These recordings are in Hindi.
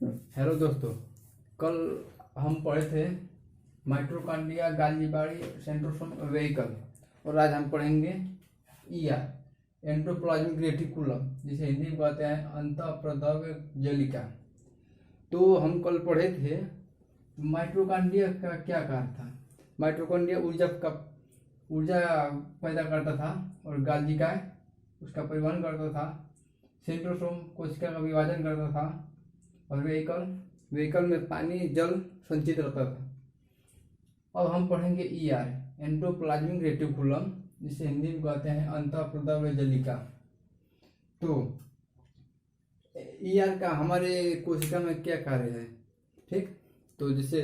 हेलो दोस्तों, कल हम पढ़े थे माइटोकॉन्ड्रिया, गाल्गी बॉडी, सेंट्रोसोम, वेहिकल। और आज हम पढ़ेंगे ईआर, एंडोप्लाज्मिक रेटिकुलम, जिसे हिंदी में कहते हैं अंतःप्रद्रव्य जलिका। तो हम कल पढ़े थे माइटोकॉन्ड्रिया का क्या कार्य था। माइटोकॉन्ड्रिया ऊर्जा पैदा करता था और गाल्गी उसका परिवहन करता था। सेंट्रोसोम कोशिका का विभाजन करता था और वेहिकल में पानी जल संचित रहता था। अब हम पढ़ेंगे ईआर, एंडोप्लाज्मिक रेटिकुलम, जिसे हिंदी में कहते हैं अंतःप्रद्रव्य जलिका। तो ईआर का हमारे कोशिका में क्या कार्य है, ठीक। तो जैसे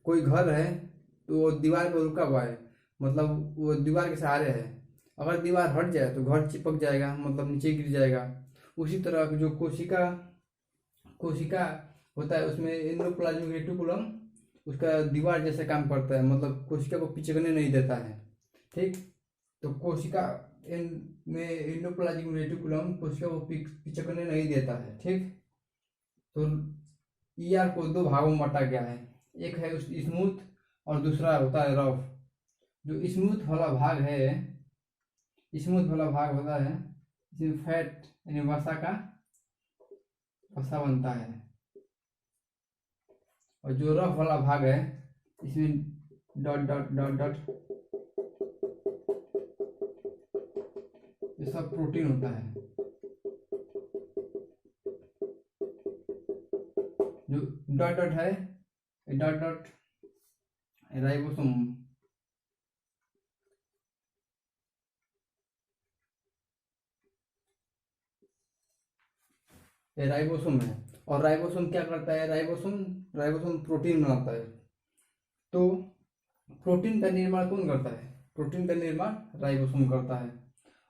कोई घर है तो वो दीवार पर रुका हुआ है, मतलब वो दीवार के सहारे है। अगर दीवार हट जाए तो घर चिपक जाएगा, मतलब नीचे गिर जाएगा। उसी तरह जो कोशिका होता है उसमें एंडोप्लाज्मिक रेटिकुलम उसका दीवार जैसा काम करता है, मतलब कोशिका को पिचकने नहीं देता है, ठीक। तो कोशिका में एंडोप्लाज्मिक रेटिकुलम कोशिका को पिचकने नहीं देता है, ठीक। तो ईआर को दो भागों में बांटा गया है, एक है उस स्मूथ और दूसरा होता है रफ। जो स्मूथ वाला भाग होता है इसमें फैट यानी वसा बनता है। और जो रफ वाला भाग है इसमें डॉट डॉट डॉट डॉट ये सब प्रोटीन होता है। जो डॉट डॉट है डॉट डॉट राइबोसोम, ये राइबोसोम है। और राइबोसोम क्या करता है, राइबोसोम प्रोटीन बनाता है। तो प्रोटीन का निर्माण कौन करता है, प्रोटीन का निर्माण राइबोसोम करता है।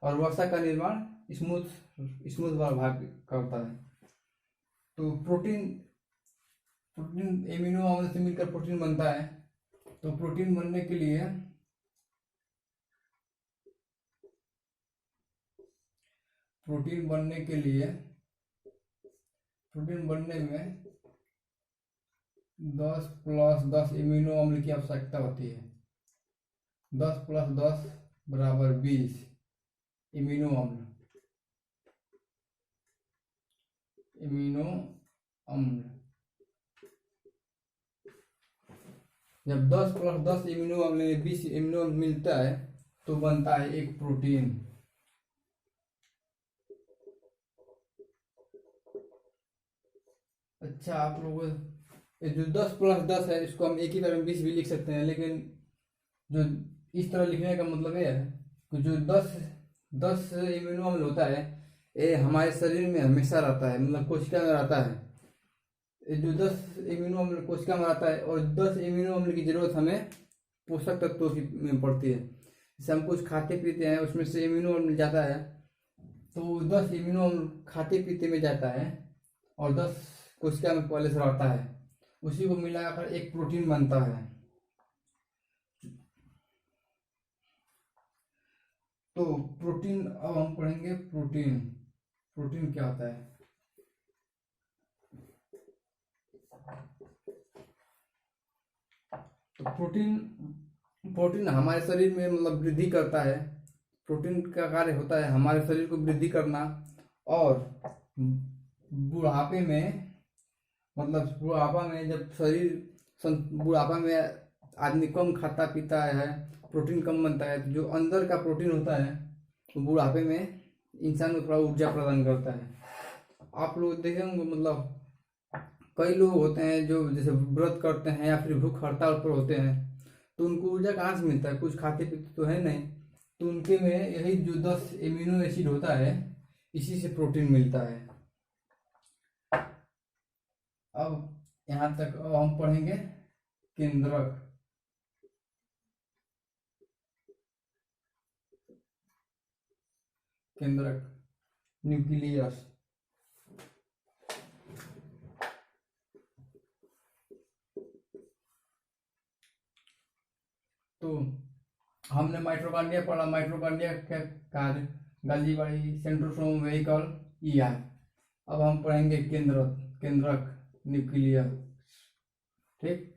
और वसा का निर्माण स्मूथ वाला भाग करता है। तो प्रोटीन एमिनो अम्ल से मिलकर प्रोटीन बनता है। तो प्रोटीन बनने में 10 + 10 इम्यूनो अम्ल की आवश्यकता होती है। 10 + 10 = 20 इम्यूनो अम्ल। जब 10 + 10 इम्यूनो अम्ल 20 इम्यूनो अम्ल मिलता है तो बनता है एक प्रोटीन। अच्छा, आप लोग जो 10 + 10 है इसको हम एक ही बार में 20 भी लिख सकते हैं, लेकिन जो इस तरह लिखने का मतलब ये है कि जो 10 इम्यूनो अम्ल होता है ये हमारे शरीर में हमेशा रहता है, मतलब कोशिका में रहता है। ये जो 10 इम्यूनो अम्ल कोशिका में रहता है और 10 इम्यूनो अम्ल की जरूरत हमें पोषक तत्वों की में पड़ती है। जैसे हम कुछ खाते पीते हैं उसमें से इम्यूनो अम्ल जाता है, तो 10 इम्यूनो अम्ल खाते पीते में जाता है और 10 कोशिका में पहले से रहता है। उसी को मिलाकर एक प्रोटीन बनता है। तो प्रोटीन, अब हम पढ़ेंगे प्रोटीन क्या होता है। तो प्रोटीन हमारे शरीर में मतलब वृद्धि करता है। प्रोटीन का कार्य होता है हमारे शरीर को वृद्धि करना। और बुढ़ापे में, मतलब बुढ़ापा में आदमी कम खाता पीता है, प्रोटीन कम बनता है, तो जो अंदर का प्रोटीन होता है तो बुढ़ापे में इंसान को थोड़ा ऊर्जा प्रदान करता है। आप लोग देखे होंगे, मतलब कई लोग होते हैं जो जैसे व्रत करते हैं या फिर भूख हड़ताल पर होते हैं, तो उनको ऊर्जा कहाँ से मिलता है, कुछ खाते पीते तो है नहीं। तो उनके में यही जो 10 एमिनो एसिड होता है इसी से प्रोटीन मिलता है। अब यहाँ तक, अब हम पढ़ेंगे केंद्रक। न्यूक्लियस। तो हमने माइटोकॉन्ड्रिया पढ़ा, माइटोकॉन्ड्रिया का कार्य, गाल्गी बॉडी, सेंट्रोसोम, वेहिकल, ईआर। अब हम पढ़ेंगे केंद्रक न्यूक्लियस। ठीक,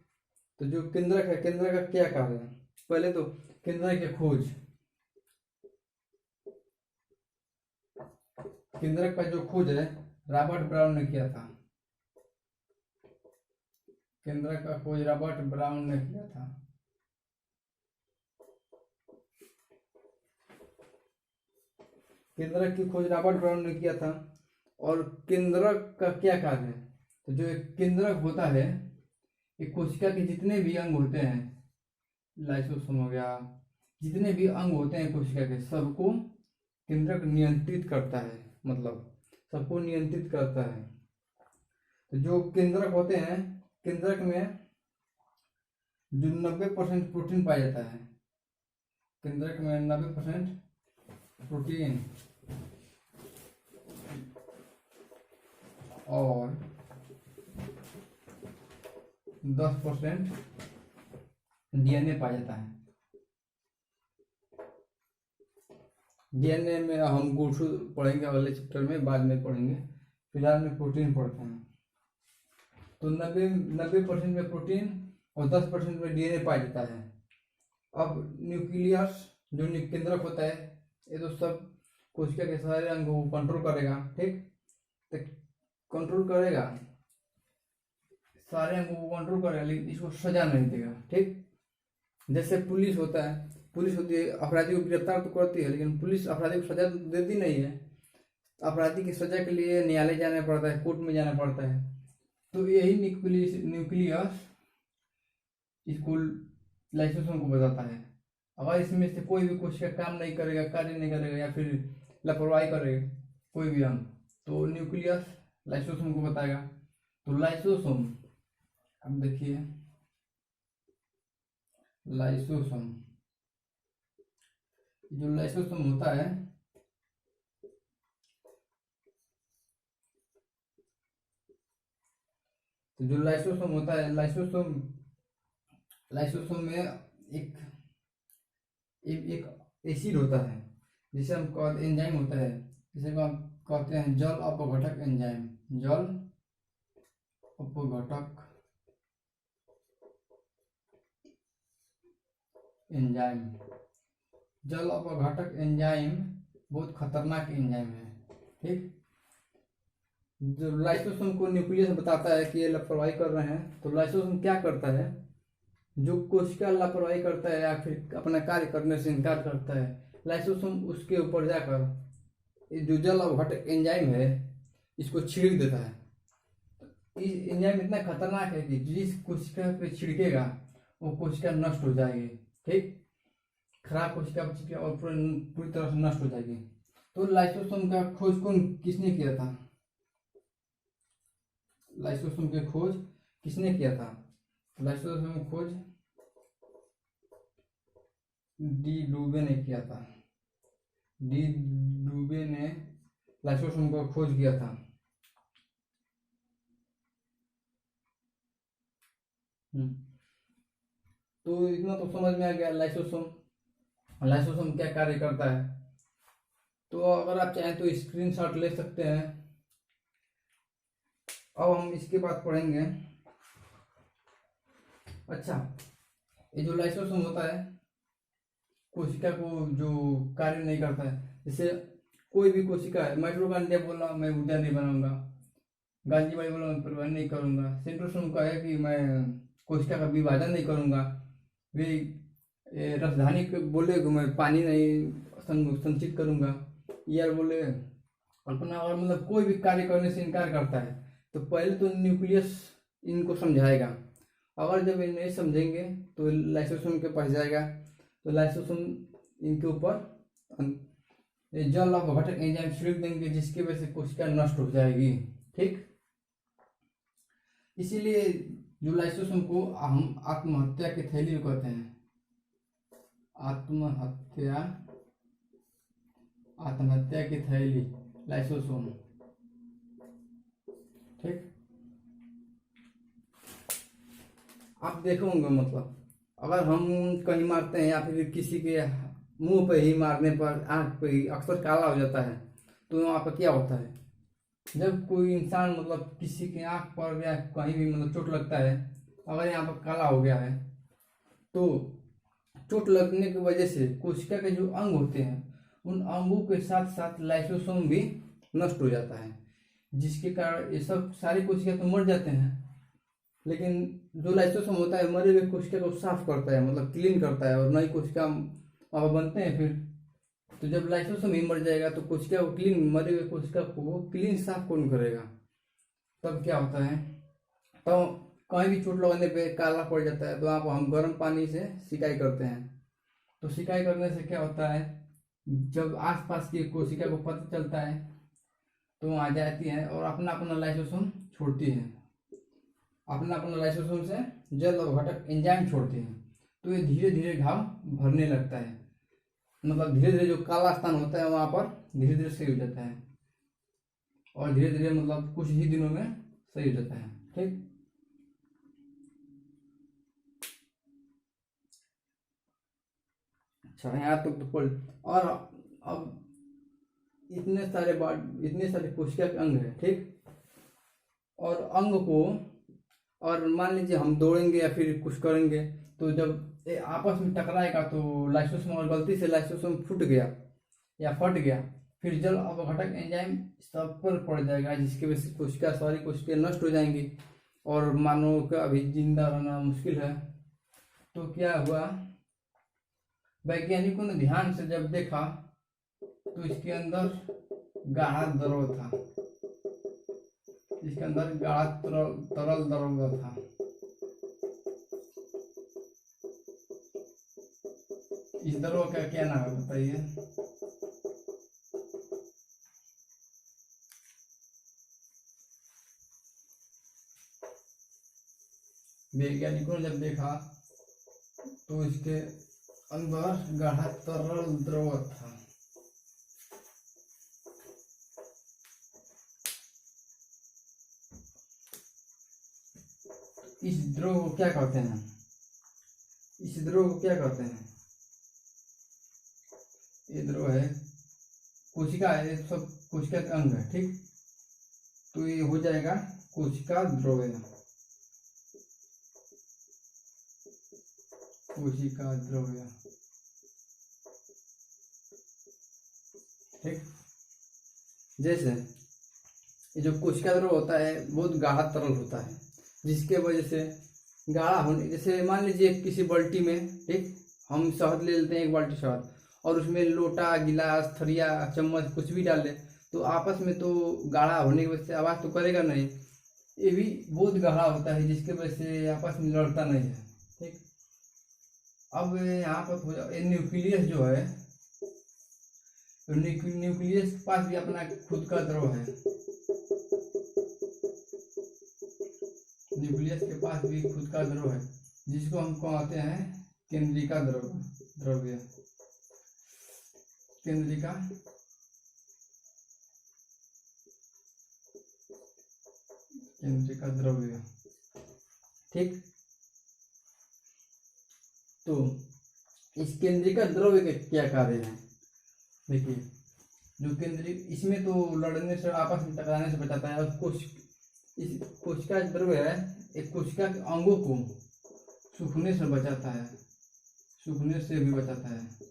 तो जो केंद्रक है, केंद्रक का क्या कार्य है? पहले तो केंद्रक की खोज, केंद्रक का जो खोज है रॉबर्ट ब्राउन ने किया था। केंद्रक का खोज रॉबर्ट ब्राउन ने किया था। केंद्रक की खोज रॉबर्ट ब्राउन ने किया था। और केंद्रक का क्या कार्य है? तो जो एक केंद्रक होता है, एक कोशिका के जितने भी अंग होते हैं, लाइसोसोम हो गया, जितने भी अंग होते हैं कोशिका के, सबको केंद्रक नियंत्रित करता है, मतलब सबको नियंत्रित करता है। तो जो केंद्रक होते हैं, केंद्रक में जो 90% प्रोटीन पाया जाता है, केंद्रक में 90% प्रोटीन और 10% डीएनए पाया जाता है। डीएनए में हम गुणसूत्र पढ़ेंगे अगले चैप्टर में, बाद में पढ़ेंगे, फिलहाल में प्रोटीन पढ़ते हैं। तो 90% में प्रोटीन और 10% में डीएनए पाया जाता है। अब न्यूक्लियस जो केंद्रक होता है, ये तो सब कोशिका के सारे अंगों को कंट्रोल करेगा। ठीक, तो कंट्रोल करेगा, सारे अंगों को कंट्रोल करेगा, लेकिन इसको सजा नहीं देगा। ठीक, जैसे पुलिस होता है, पुलिस होती है, अपराधी को गिरफ्तार तो करती है, लेकिन पुलिस अपराधी को सजा देती नहीं है। अपराधी की सजा के लिए न्यायालय जाना पड़ता है, कोर्ट में जाना पड़ता है। तो यही न्यूक्लियस इसको लाइसोसोम को बताता है। अगर इसमें से कोई भी कोशिका काम नहीं करेगा, कार्य नहीं करेगा, या फिर लापरवाही करेगा कोई भी अंग, तो न्यूक्लियस लाइसोसोम को बताएगा। तो लाइसोसोम, अब देखिए लाइसोसोम, जो लाइसोसोम होता है, तो जो लाइसोसोम होता है, लाइसोसोम में एक एसिड होता है, जिसे हम कहते एंजाइम होता है, जिसे हम कहते हैं जल अपघटक एंजाइम। जल अपघटक एंजाइम, जल अपघटक एंजाइम बहुत खतरनाक एंजाइम है। ठीक, जो लाइसोसोम को न्यूक्लियस बताता है कि ये लापरवाही कर रहे हैं, तो लाइसोसोम क्या करता है? जो कोशिका लापरवाही करता है या फिर अपना कार्य करने से इनकार करता है, लाइसोसोम उसके ऊपर जाकर जो जल अपघटक एंजाइम है इसको छिड़क देता है। इस एंजाइम इतना खतरनाक है कि जिस कोशिका पे छिड़केगा वो कोशिका नष्ट हो जाएगी। ठीक, खराब कोशिका पे छिड़केगा और पूरी तरह से नष्ट हो जाएगी। तो लाइसोसोम का खोज किसने किया था? लाइसोसोम की खोज किसने किया था? लाइसोसोम की खोज डी डुबे ने किया था। डी डुबे ने लाइसोसोम का खोज किया था। तो इतना तो समझ में आ गया लाइसोसोम क्या कार्य करता है। तो अगर आप चाहें तो स्क्रीनशॉट ले सकते हैं। अब हम इसके बाद पढ़ेंगे। अच्छा, ये जो लाइसोसोम होता है कोशिका को जो कार्य नहीं करता है, जैसे कोई भी कोशिका है, माइटोकॉन्ड्रिया बोला मैं ऊर्जा नहीं बनाऊंगा, गाल्गी बाड़ी बोला मैं परिवहन नहीं करूंगा, सेंट्रोसोम का है कि मैं कोशिका का विभाजन नहीं करूंगा, वे राजधानी बोले कि मैं पानी नहीं संचित करूंगा, यार बोले कल्पना, और मतलब कोई भी कार्य करने से इनकार करता है, तो पहले तो न्यूक्लियस इनको समझाएगा। अगर जब ये नहीं समझेंगे तो लाइसोसोम के पास जाएगा, तो लाइसोसोम इनके ऊपर जल अपघटक एंजाइम छिड़क देंगे, जिसकी वजह से कोशिका नष्ट हो जाएगी। ठीक, इसीलिए जो लाइसोसोम को हम आत्महत्या की थैली कहते हैं। आत्महत्या की थैली लाइसोसोम। ठीक, आप देखोगे, मतलब अगर हम कहीं मारते हैं या फिर किसी के मुंह पे ही मारने पर, आंख पे ही अक्सर काला हो जाता है, तो वहाँ पर क्या होता है? जब कोई इंसान मतलब किसी के आँख पर या कहीं भी मतलब चोट लगता है, अगर यहाँ पर काला हो गया है तो चोट लगने की वजह से कोशिका के जो अंग होते हैं उन अंगों के साथ साथ लाइसोसोम भी नष्ट हो जाता है, जिसके कारण ये सब सारी कोशिका तो मर जाते हैं, लेकिन जो लाइसोसोम होता है मरे हुए कोशिका को साफ करता है, मतलब क्लीन करता है, और नई कोशिका वहाँ बनते हैं फिर। तो जब लाइसोसोम ही मर जाएगा तो कोशिका को क्लीन, मरे हुए कोशिका को क्लीन साफ कौन करेगा? तब क्या होता है, तो कहीं भी चोट लगने पे काला पड़ जाता है, तो आप हम गर्म पानी से सिकाई करते हैं। तो सिकाई करने से क्या होता है, जब आसपास की कोशिका को पता चलता है तो वहाँ आ जाती है और अपना अपना लाइसोसोम छोड़ती है, अपना अपना लाइसोसोम से जल और घटक एंजाइम छोड़ती है। तो ये धीरे धीरे घाव भरने लगता है, मतलब धीरे धीरे जो काला स्थान होता है वहाँ पर धीरे धीरे सही हो जाता है, और धीरे धीरे मतलब कुछ ही दिनों में सही हो जाता है। ठीक, अच्छा यहाँ तक तो पढ़। और अब इतने सारे कोशिका के अंग है, ठीक, और अंग को, और मान लीजिए हम दौड़ेंगे या फिर कुछ करेंगे तो जब ये आपस में टकराएगा तो लाइसोसोम, और गलती से लाइसोसोम फूट गया या फट गया, फिर जल अपघटक एंजाइम सब पर पड़ जाएगा, जिसकी वजह से कोशिका, सारी कोशिकाएं नष्ट हो जाएंगी और मानव का अभी जिंदा रहना मुश्किल है। तो क्या हुआ, वैज्ञानिकों ने ध्यान से जब देखा तो इसके अंदर गाढ़ा द्रव था, इसके अंदर गाढ़ा तरल द्रव था। इस द्रव का क्या नाम है बताइए? वैज्ञानिकों ने जब देखा तो इसके अंदर गाढ़ा तरल द्रव था। इस द्रव को क्या कहते हैं? इस द्रव को क्या कहते हैं? ये द्रव है कोशिका है, ये सब कोशिका का अंग है, ठीक। तो ये हो जाएगा कोशिका द्रव्य, कोशिका द्रव्य, ठीक। जैसे ये जो कोशिका द्रव होता है बहुत गाढ़ा तरल होता है, जिसके वजह से गाढ़ा होने, जैसे मान लीजिए किसी बाल्टी में, ठीक, हम शहद ले लेते हैं, एक बाल्टी शहद, और उसमें लोटा, गिलास, थरिया, चम्मच कुछ भी डाल दे तो आपस में तो गाढ़ा होने की वजह से आवाज़ तो करेगा नहीं, ये भी बहुत गाढ़ा होता है, जिसके वजह से आपस में लड़ता नहीं है, ठीक। अब यहाँ पर हो जाए न्यूक्लियस जो है, तो न्यूक्लियस के पास भी अपना खुद का द्रव है, न्यूक्लियस के पास भी खुद का द्रव है, जिसको हम कहते हैं केंद्रिका द्रव्य, केंद्रिका द्रव्य, ठीक। तो इस केंद्रिका द्रव्य के क्या कार्य है? देखिए, जो केंद्रीय, इसमें तो लड़ने से, आपस में टकराने से बचाता है, और इस कोशिका द्रव्य है, एक कोशिका के अंगों को सूखने से बचाता है, सूखने से भी बचाता है।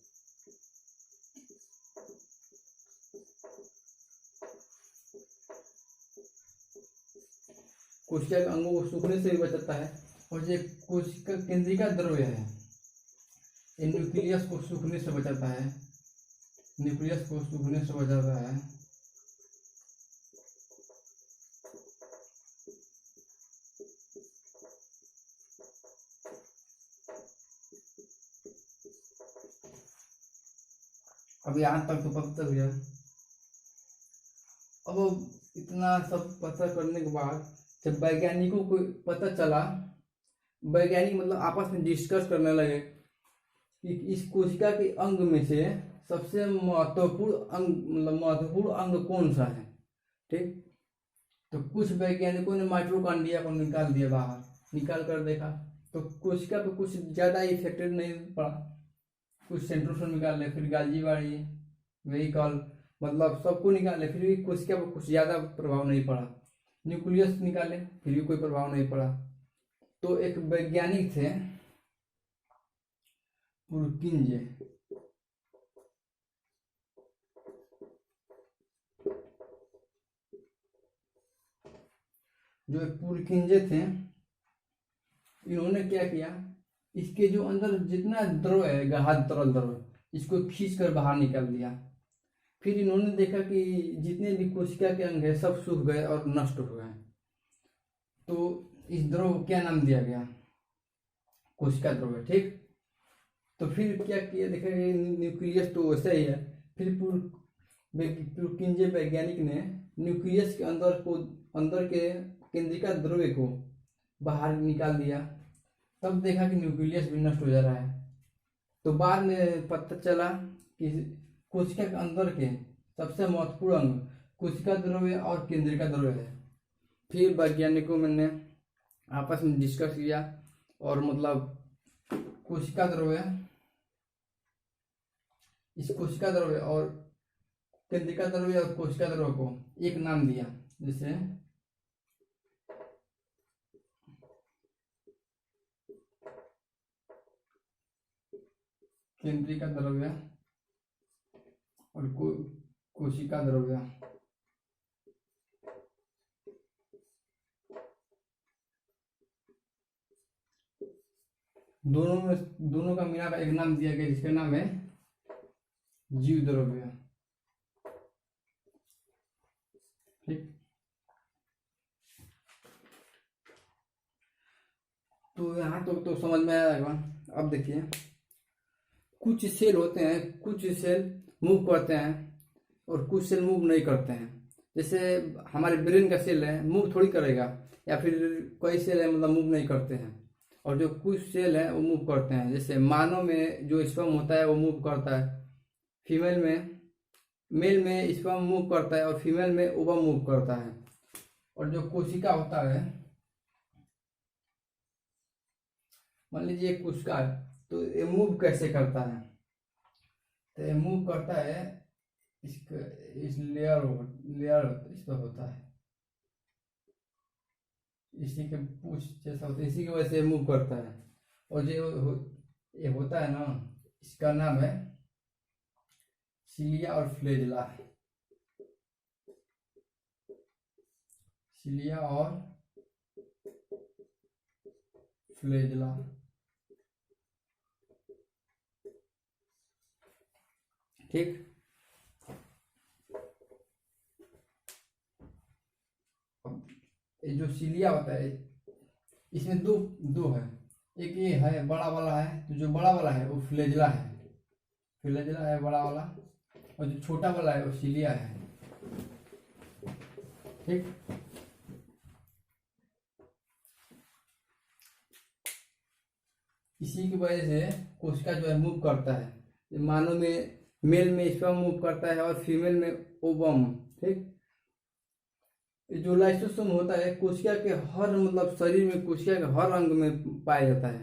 कोशिका के अंगों को सूखने से भी बचाता है, और जो कोशिका केंद्रिका द्रव्य है ये न्यूक्लियस को सूखने से बचाता है, न्यूक्लियस को सूखने से बचाता है। अब यहाँ तक तो पता चल गया। अब इतना सब पता करने के बाद जब वैज्ञानिकों को पता चला, वैज्ञानिक मतलब आपस में डिस्कस करने लगे कि इस कोशिका के अंग में से सबसे महत्वपूर्ण अंग, मतलब महत्वपूर्ण अंग कौन सा है, ठीक। तो कुछ वैज्ञानिकों ने माइटोकॉन्ड्रिया को निकाल दिया बाहर, निकाल कर देखा तो कोशिका पे कुछ ज़्यादा इफेक्टेड नहीं पड़ा, कुछ सेंट्रोसोम निकाल ले, फिर गाल्जी बाड़ी, वेहिकल, मतलब सबको निकाले फिर भी कोशिका पर कुछ ज़्यादा प्रभाव नहीं पड़ा। न्यूक्लियस निकाले फिर भी कोई प्रभाव नहीं पड़ा। तो एक वैज्ञानिक थे पुरकिंजे, जो पुरकिंजे थे, इन्होंने क्या किया, इसके जो अंदर जितना द्रव है, गाढ़ तरल द्रव, इसको खींच कर बाहर निकाल दिया। फिर इन्होंने देखा कि जितने भी कोशिका के अंग है सब सूख गए और नष्ट हो गए। तो इस द्रव को क्या नाम दिया गया, कोशिका द्रव है, ठीक। तो फिर क्या किया, देखा कि न्यूक्लियस तो वैसा ही है। फिर पुरकिंजे वैज्ञानिक ने न्यूक्लियस के अंदर के केंद्रिका द्रव्य को बाहर निकाल दिया। तब देखा कि न्यूक्लियस भी नष्ट हो जा रहा है। तो बाद में पता चला कि कोशिका के अंदर के सबसे महत्वपूर्ण अंग कोशिका द्रव्य और केंद्रिका द्रव्य है। फिर वैज्ञानिकों ने आपस में डिस्कस किया और मतलब कोशिका द्रव्य, इस कोशिका द्रव्य और केंद्रिका द्रव्य और कोशिका द्रव्य को एक नाम दिया, जैसे केंद्रिका द्रव्य और कोशिका द्रव्य। दोनों का मिला एक नाम दिया गया जिसका नाम है जीव द्रव्य, ठीक। तो यहाँ तो समझ में आएगा। अब देखिए, कुछ सेल होते हैं, कुछ सेल मूव करते हैं और कुछ सेल मूव नहीं करते हैं। जैसे हमारे ब्रेन का सेल है, मूव थोड़ी करेगा, या फिर कई सेल है मतलब मूव नहीं करते हैं, और जो कुछ सेल है वो मूव करते हैं। जैसे मानव में जो स्पर्म होता है वो मूव करता है, मेल में स्पर्म मूव करता है और फीमेल में ओवम मूव करता है। और जो कोशिका होता है, मान लीजिए कोशिका है, तो ये मूव कैसे करता है, तो ये मूव करता है इस लेयर इस पर होता है, इसी के पूछ जैसा होता है, इसी की वजह से मूव करता है। और जो ये होता है ना, इसका नाम है सिलिया और फ्लेजला, सिलिया और फ्लेजला, ठीक। ये जो सिलिया होता है इसमें दो है, एक ये है बड़ा वाला है, तो जो बड़ा वाला है वो फ्लेजला है बड़ा वाला, और जो छोटा वाला है वो सिलिया है, ठीक। इसी की वजह से कोशिका जो है मूव करता है। मानव में मेल में स्पर्म मूव करता है और फीमेल में ओवम, ठीक। जो लाइसोसोम होता है कोशिका के हर मतलब शरीर में, कोशिका के हर अंग में पाया जाता है।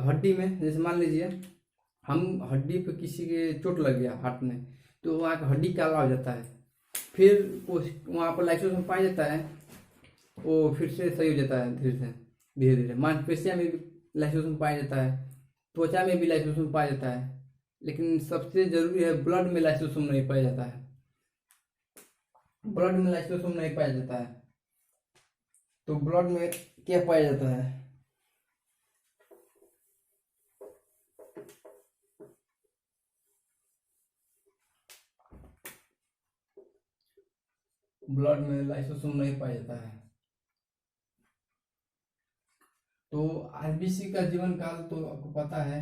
हड्डी में, जैसे मान लीजिए हम हड्डी पे किसी के चोट लग गया हाथ में, तो वहाँ का हड्डी काला हो जाता है, फिर वहाँ पर लाइसोसोम पाया जाता है, वो फिर से सही हो जाता है धीरे धीरे। मांसपेशिया में भी लाइसोसोम पाया जाता है, त्वचा में भी लाइसोसोम पाया जाता है, लेकिन सबसे जरूरी है ब्लड में लाइसोसोम नहीं पाया जाता है। ब्लड में लाइसोसोम नहीं पाया जाता है, तो ब्लड में क्या पाया जाता है, ब्लड में लाइसोसोम नहीं पाया जाता है। तो आरबीसी का जीवन काल तो आपको पता है,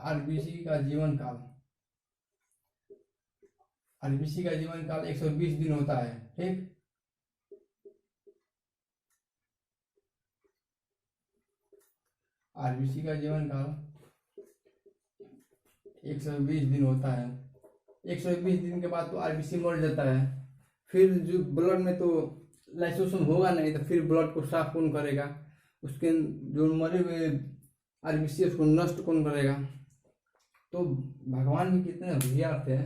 आरबीसी का जीवन काल 120 दिन होता है, ठीक। आरबीसी का जीवन काल 120 दिन होता है। 120 दिन के बाद तो आरबीसी मर जाता है। फिर जो ब्लड में तो लाइसोसोम होगा नहीं, तो फिर ब्लड को साफ कौन करेगा, उसके जो मरे हुए आरबीसी उसको नष्ट कौन करेगा। तो भगवान भी कितने होशियार थे।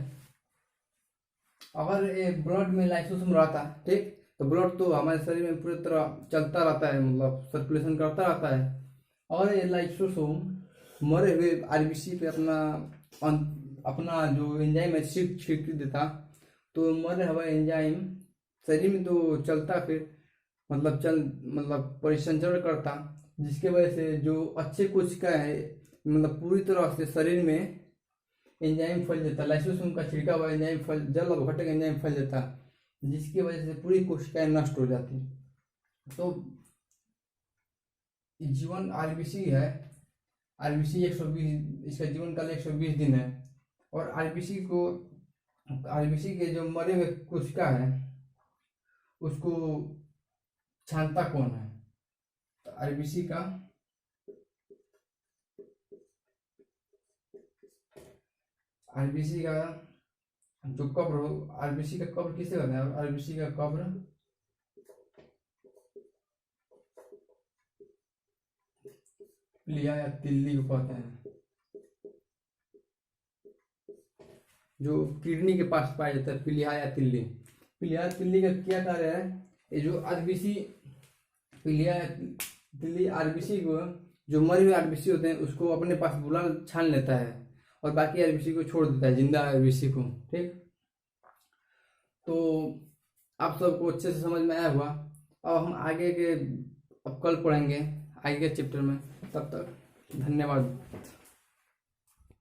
अगर ये ब्लड में लाइसोसोम रहता, ठीक, तो ब्लड तो हमारे शरीर में पूरी तरह चलता रहता है, मतलब सर्कुलेशन करता रहता है। और ये लाइसोसोम मरे हुए आरबीसी पे अपना जो एंजाइम है छिड़क देता, तो मरे हुआ एंजाइम शरीर में तो चलता, फिर मतलब परिसंचरण करता, जिसके वजह से जो अच्छे कोशिका है मतलब पूरी तरह से शरीर में एंजाइम फैल जाता, लाइसोसोम का छिड़का हुआ एंजाइम फैल, जल घटक एंजाइम फैल जाता, जिसकी वजह से पूरी कोशिकाएं नष्ट हो जाती। तो जीवन आरबीसी है, आरबीसी 120, इसका जीवन काल 120 दिन है। और आरबीसी के जो मरे हुए कोशिका है उसको छानता कौन है? तो आरबीसी का जो कब्र हो, आरबीसी का कब्र किसे कहते हैं? आरबीसी का कब्र प्लिया या तिल्ली को कहते हैं, जो किडनी के पास पाया जाता है, प्लिया या तिल्ली। प्लिया तिल्ली का क्या कार्य है? ये जो आरबीसी, प्लिया तिल्ली आरबीसी को, जो मरे हुए आरबीसी होते हैं उसको अपने पास बुला छान लेता है और बाकी आरबीसी को छोड़ देता है, जिंदा आरबीसी को। ठीक, तो आप सबको अच्छे से समझ में आया हुआ। अब हम आगे के अब कल पढ़ेंगे आगे के चैप्टर में। तब तक धन्यवाद।